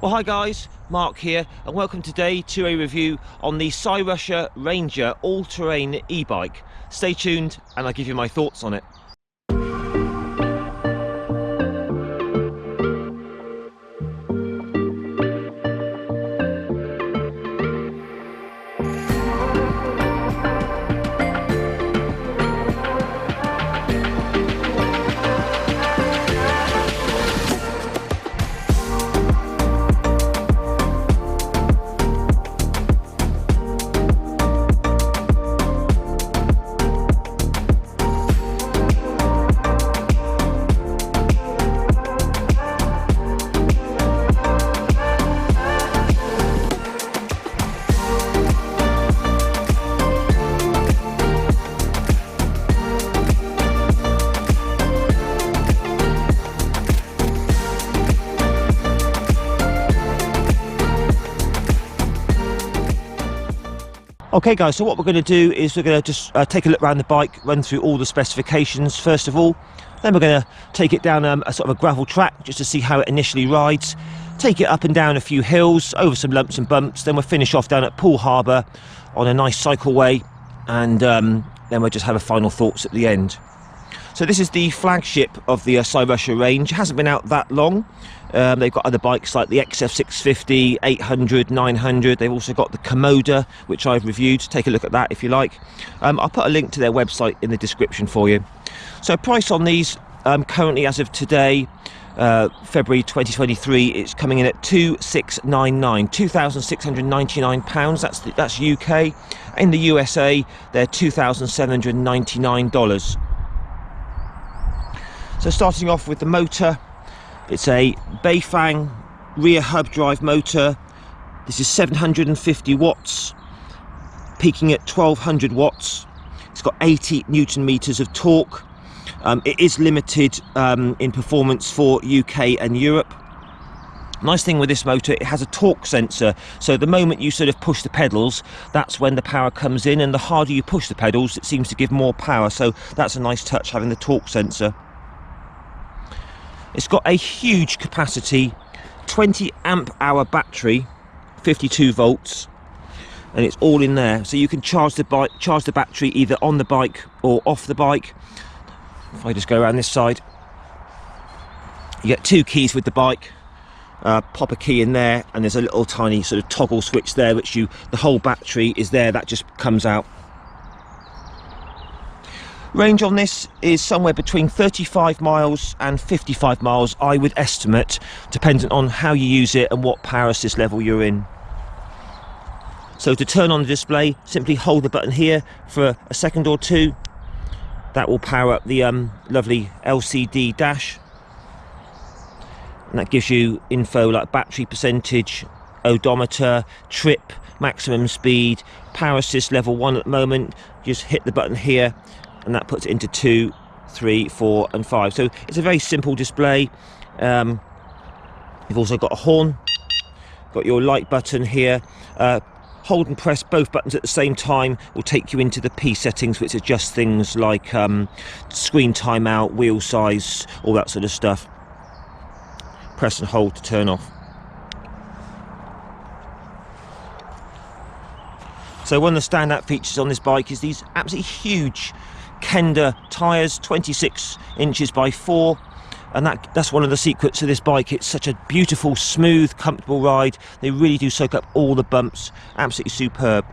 Well, hi guys, Mark here, and welcome today to a review on the Cyrusher Ranger all-terrain e-bike. Stay tuned and I'll give you my thoughts on it. Okay guys, so what we're going to do is we're going to just take a look around the bike, run through all the specifications first of all. Then we're going to take it down a sort of a gravel track just to see how it initially rides. Take it up and down a few hills, over some lumps and bumps. Then we'll finish off down at Poole Harbour on a nice cycleway, and then we'll just have a final thoughts at the end. So this is the flagship of the Cyrusher range. It hasn't been out that long. They've got other bikes like the XF650, 800, 900. They've also got the Komoda, which I've reviewed. Take a look at that if you like. I'll put a link to their website in the description for you. So price on these, currently as of today, February 2023, it's coming in at £2,699. That's UK. In the USA, they're $2,799. So starting off with the motor, it's a Beifang rear hub drive motor. This is 750 watts, peaking at 1200 watts. It's got 80 Newton meters of torque. It is limited in performance for UK and Europe. Nice thing with this motor, it has a torque sensor, so the moment you sort of push the pedals, that's when the power comes in, and the harder you push the pedals, it seems to give more power. So that's a nice touch, having the torque sensor. It's got a huge capacity, 20 amp hour battery, 52 volts, and it's all in there. So you can charge the battery either on the bike or off the bike. If I just go around this side, you get two keys with the bike. Pop a key in there, and there's a little tiny sort of toggle switch there, which the whole battery is there, that just comes out. Range on this is somewhere between 35 miles and 55 miles, I would estimate, dependent on how you use it and what power assist level you're in. So to turn on the display, simply hold the button here for a second or two. That will power up the lovely LCD dash. And that gives you info like battery percentage, odometer, trip, maximum speed, power assist level 1 at the moment. Just hit the button here, and that puts it into 2, 3, 4 and 5. So it's a very simple display. You've also got a horn, got your light button here. Hold and press both buttons at the same time will take you into the P settings, which adjust things like screen timeout, wheel size, all that sort of stuff. Press and hold to turn off. So one of the standout features on this bike is these absolutely huge Kenda tyres, 26 inches by 4, and that's one of the secrets of this bike. It's such a beautiful, smooth, comfortable ride. They really do soak up all the bumps. Absolutely superb.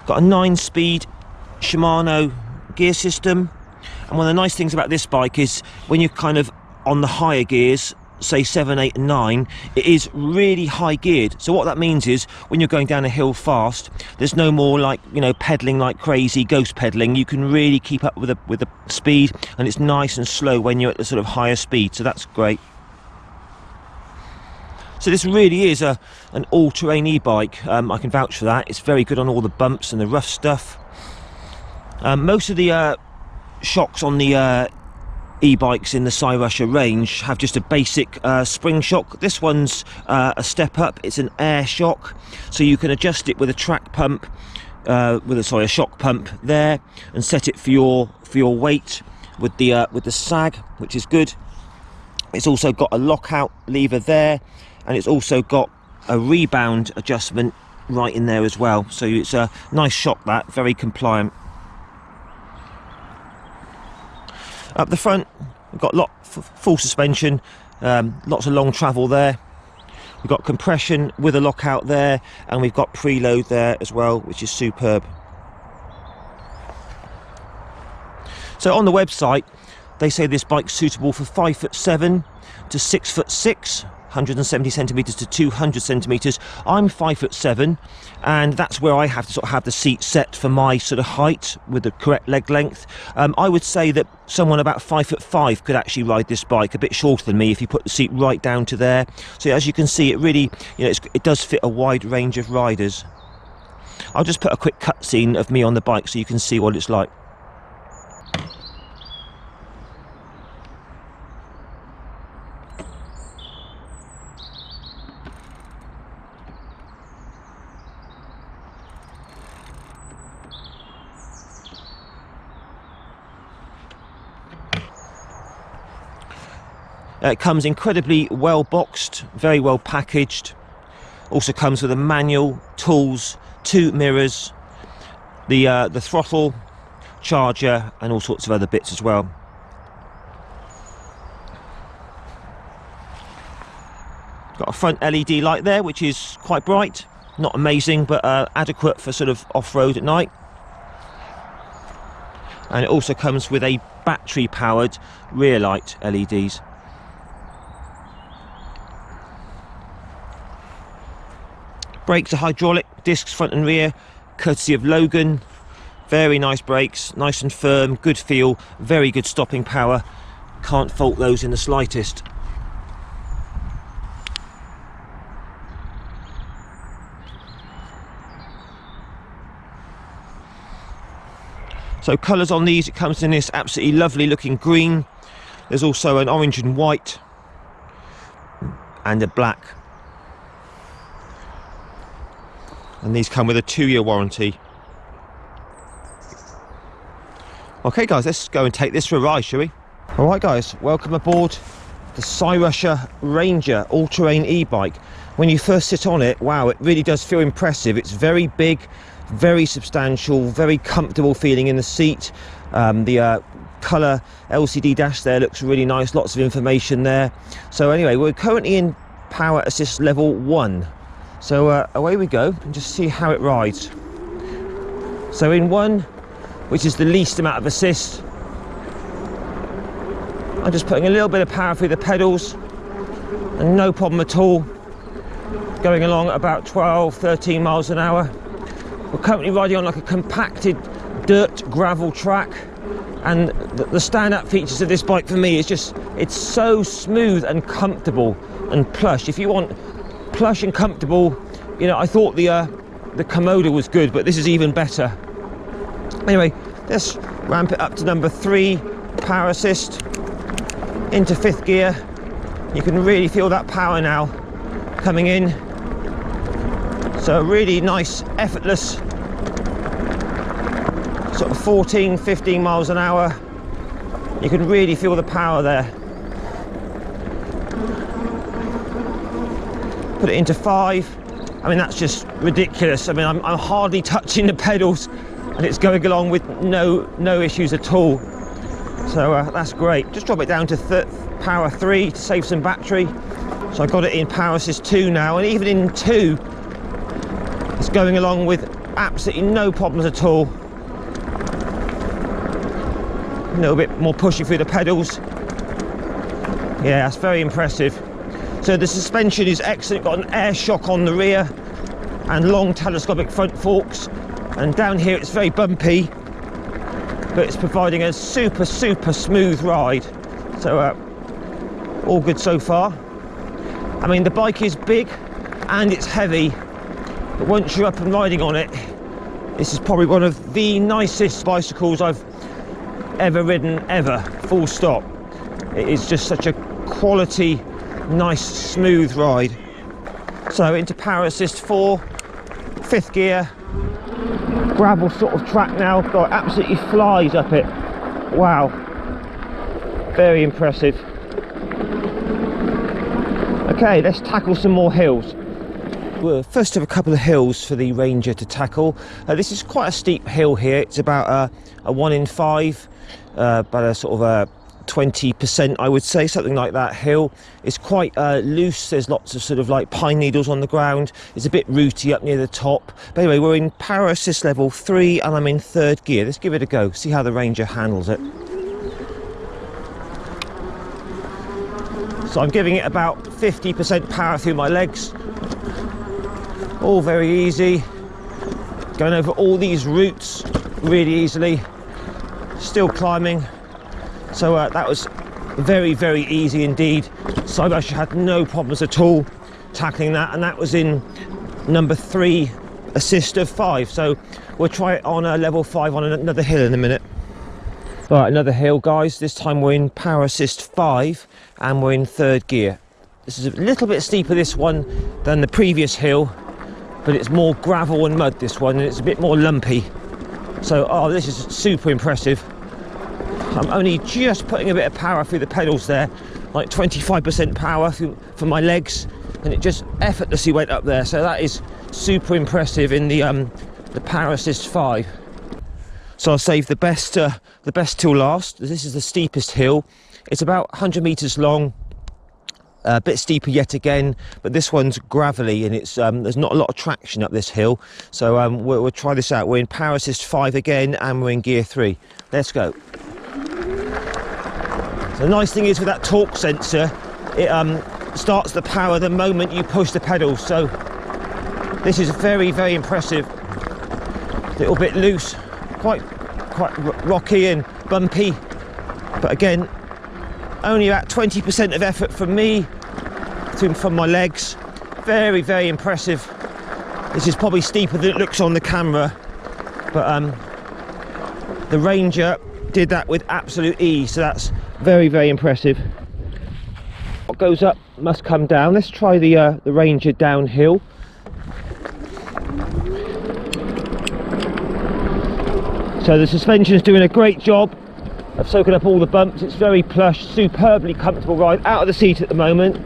Got a 9-speed Shimano gear system, and one of the nice things about this bike is when you're kind of on the higher gears, say 7, 8 and 9, it is really high geared. So what that means is when you're going down a hill fast, there's no more like, you know, pedaling like crazy, ghost pedaling. You can really keep up with the speed, and it's nice and slow when you're at the sort of higher speed, so that's great. So this really is an all-terrain e-bike. I can vouch for that. It's very good on all the bumps and the rough stuff. Most of the shocks on the e-bikes in the Cyrusher range have just a basic spring shock. This one's a step up. It's an air shock, so you can adjust it with a track pump, a shock pump there, and set it for your weight with the sag, which is good. It's also got a lockout lever there, and it's also got a rebound adjustment right in there as well, so it's a nice shock, that very compliant. Up the front we've got full suspension, lots of long travel there. We've got compression with a lockout there, and we've got preload there as well, which is superb. So on the website they say this bike's suitable for 5'7" to 6'6", 170 centimeters to 200 centimeters. I'm 5'7", and that's where I have to sort of have the seat set for my sort of height with the correct leg length. I would say that someone about 5'5" could actually ride this bike, a bit shorter than me, if you put the seat right down to there. So as you can see, it really, you know, it does fit a wide range of riders. I'll just put a quick cutscene of me on the bike so you can see what it's like. It comes incredibly well boxed, very well packaged. Also comes with a manual, tools, 2 mirrors, the throttle, charger, and all sorts of other bits as well. Got a front LED light there, which is quite bright, not amazing, but adequate for sort of off-road at night. And it also comes with a battery-powered rear light LEDs. Brakes are hydraulic, discs front and rear, courtesy of Logan. Very nice brakes, nice and firm, good feel, very good stopping power. Can't fault those in the slightest. So colours on these, it comes in this absolutely lovely looking green. There's also an orange and white and a black. And these come with a 2-year warranty. Okay guys, let's go and take this for a ride, shall we? Alright guys, welcome aboard the Cyrusher Ranger all-terrain e-bike. When you first sit on it, wow, it really does feel impressive. It's very big, very substantial, very comfortable feeling in the seat. The colour LCD dash there looks really nice, lots of information there. So anyway, we're currently in power assist level 1. So away we go and just see how it rides. So in 1, which is the least amount of assist, I'm just putting a little bit of power through the pedals and no problem at all. Going along at about 12-13 miles an hour. We're currently riding on like a compacted dirt gravel track, and the standout features of this bike for me is just, it's so smooth and comfortable and plush. If you want plush and comfortable, you know, I thought the Komodo was good, but this is even better. Anyway, let's ramp it up to number 3 power assist, into 5th gear. You can really feel that power now coming in. So really nice, effortless sort of 14-15 miles an hour. You can really feel the power there. Put it into 5. I mean, that's just ridiculous. I mean, I'm hardly touching the pedals and it's going along with no issues at all. So that's great. Just drop it down to power 3 to save some battery. So I got it in power assist 2 now, and even in 2 it's going along with absolutely no problems at all. A little bit more pushing through the pedals. Yeah, that's very impressive. So the suspension is excellent, got an air shock on the rear and long telescopic front forks, and down here it's very bumpy, but it's providing a super smooth ride. So all good so far. I mean, the bike is big and it's heavy, but once you're up and riding on it, this is probably one of the nicest bicycles I've ever ridden, ever, full stop. It is just such a quality, nice, smooth ride. So into power assist 4, 5th gear, gravel sort of track now. God, absolutely flies up it. Wow, very impressive. Okay, let's tackle some more hills. We'll first have a couple of hills for the Ranger to tackle. This is quite a steep hill here. It's about a 1 in 5, about a sort of a 20%, I would say, something like that hill. It's quite loose. There's lots of sort of like pine needles on the ground. It's a bit rooty up near the top. But anyway, we're in power assist level 3 and I'm in 3rd gear. Let's give it a go, see how the Ranger handles it. So I'm giving it about 50% power through my legs. All very easy. Going over all these roots really easily. Still climbing. So that was very, very easy indeed. Cyrusher had no problems at all tackling that, and that was in number 3 assist of 5. So we'll try it on level 5 on another hill in a minute. Right, another hill, guys. This time we're in power assist 5 and we're in 3rd gear. This is a little bit steeper, this one, than the previous hill, but it's more gravel and mud, this one, and it's a bit more lumpy. So, oh, this is super impressive. I'm only just putting a bit of power through the pedals there, like 25% power for my legs, and it just effortlessly went up there. So that is super impressive in the power assist 5. So I'll save the best till last. This is the steepest hill. It's about 100 meters long, a bit steeper yet again, but this one's gravelly and it's there's not a lot of traction up this hill. So we'll try this out. We're in power assist 5 again and we're in gear 3. Let's go. The nice thing is with that torque sensor, it starts the power the moment you push the pedals. So this is very, very impressive. A little bit loose, quite rocky and bumpy, but again, only about 20% of effort from me, from my legs. Very, very impressive. This is probably steeper than it looks on the camera, but the Ranger did that with absolute ease, so that's very, very impressive. What goes up must come down. Let's try the Ranger downhill. So the suspension's doing a great job of soaking up all the bumps. It's very plush, superbly comfortable ride. Out of the seat at the moment.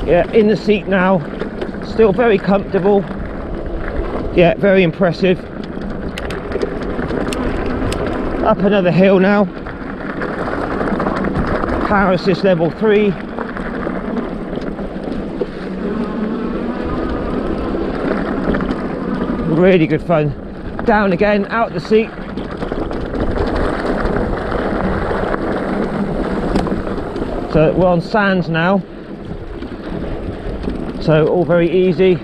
Yeah, in the seat now. Still very comfortable. Yeah, very impressive. Up another hill now. Power assist level 3. Really good fun. Down again, out the seat. So we're on sands now. So all very easy.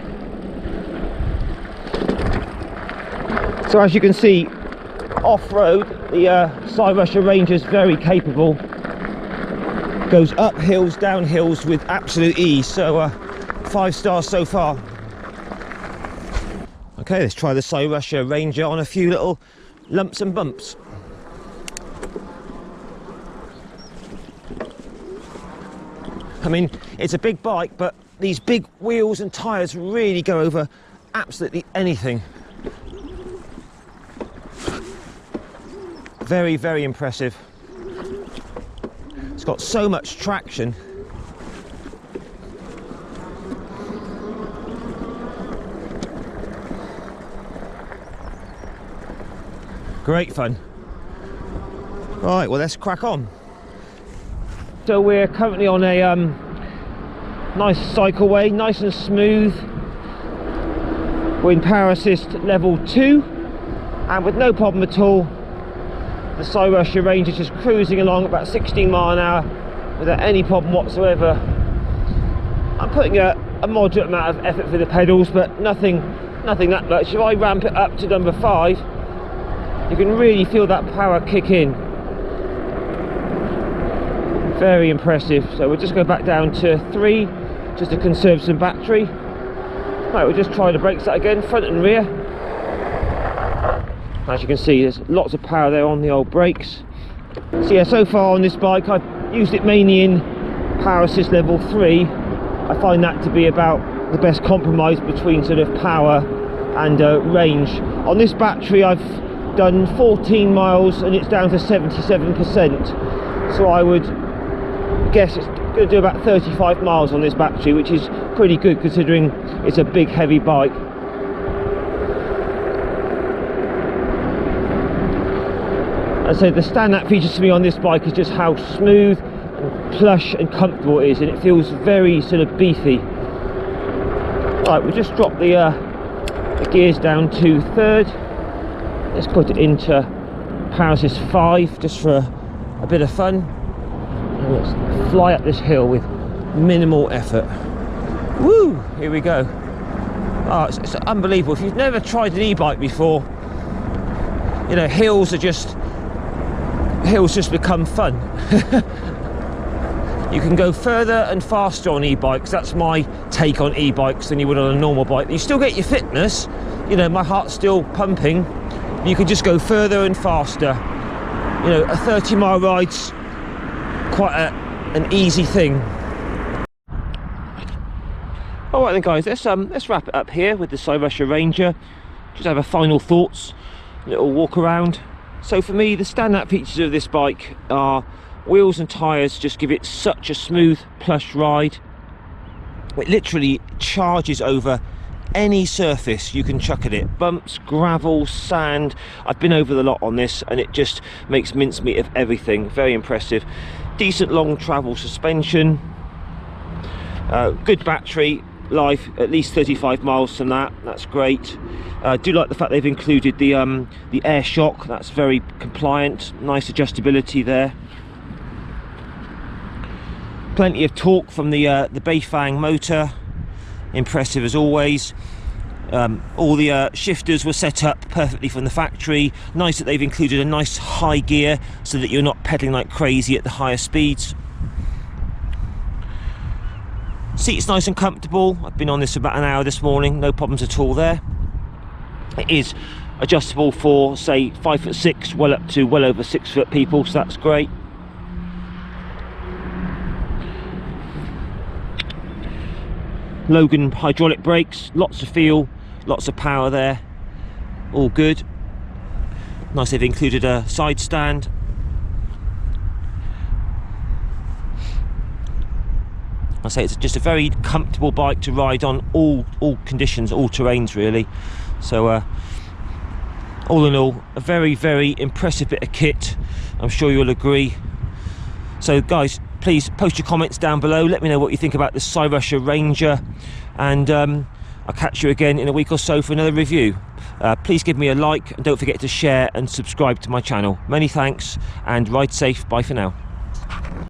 So as you can see, off-road, the Cyrusher Ranger is very capable. Goes up hills, down hills with absolute ease. So 5 stars so far. Okay, let's try the Cyrusher Ranger on a few little lumps and bumps. I mean, it's a big bike, but these big wheels and tyres really go over absolutely anything. Very, very impressive. It's got so much traction. Great fun. Right, well, let's crack on. So we're currently on a nice cycleway, nice and smooth. We're in power assist level 2 and with no problem at all. The Cyrusher Ranger is just cruising along about 16 miles an hour without any problem whatsoever. I'm putting a moderate amount of effort for the pedals, but nothing that much. If I ramp it up to number 5, you can really feel that power kick in. Very impressive. So we'll just go back down to 3 just to conserve some battery. Right, we'll just try the brakes out again, front and rear. As you can see, there's lots of power there on the old brakes. So yeah, so far on this bike I've used it mainly in power assist level 3. I find that to be about the best compromise between sort of power and range. On this battery I've done 14 miles and it's down to 77%. So I would guess it's going to do about 35 miles on this battery, which is pretty good considering it's a big heavy bike. And so the standout features to me on this bike is just how smooth and plush and comfortable it is, and it feels very sort of beefy. Right, we'll just drop the gears down to third. Let's put it into power assist 5 just for a bit of fun, and let's fly up this hill with minimal effort. Woo! Here we go. Oh, it's unbelievable. If you've never tried an e-bike before, you know, hills just become fun. You can go further and faster on e-bikes. That's my take on e-bikes than you would on a normal bike. You still get your fitness, you know, my heart's still pumping. You can just go further and faster. You know, a 30-mile ride's quite an easy thing. All right then, guys, let's wrap it up here with the Cyrusher Ranger. Just have a final thoughts, little walk around. So for me, the standout features of this bike are wheels and tyres. Just give it such a smooth, plush ride. It literally charges over any surface you can chuck at it. Bumps, gravel, sand. I've been over the lot on this, and it just makes mincemeat of everything. Very impressive. Decent long travel suspension. Good battery life, at least 35 miles from that. That's great. I do like the fact they've included the air shock. That's very compliant. Nice adjustability there. Plenty of torque from the Beifang motor. Impressive as always. All the shifters were set up perfectly from the factory. Nice that they've included a nice high gear so that you're not pedaling like crazy at the higher speeds. Seat's nice and comfortable. I've been on this for about an hour this morning, no problems at all there. It is adjustable for, say, 5'6", well up to well over 6 foot people, so that's great. Logan hydraulic brakes, lots of feel, lots of power there, all good. Nice they've included a side stand. I say it's just a very comfortable bike to ride on all conditions, all terrains really. So all in all, a very impressive bit of kit. I'm sure you'll agree. So guys, please post your comments down below. Let me know what you think about the Cyrusher Ranger, and I'll catch you again in a week or so for another review. Please give me a like, and don't forget to share and subscribe to my channel. Many thanks, and ride safe. Bye for now.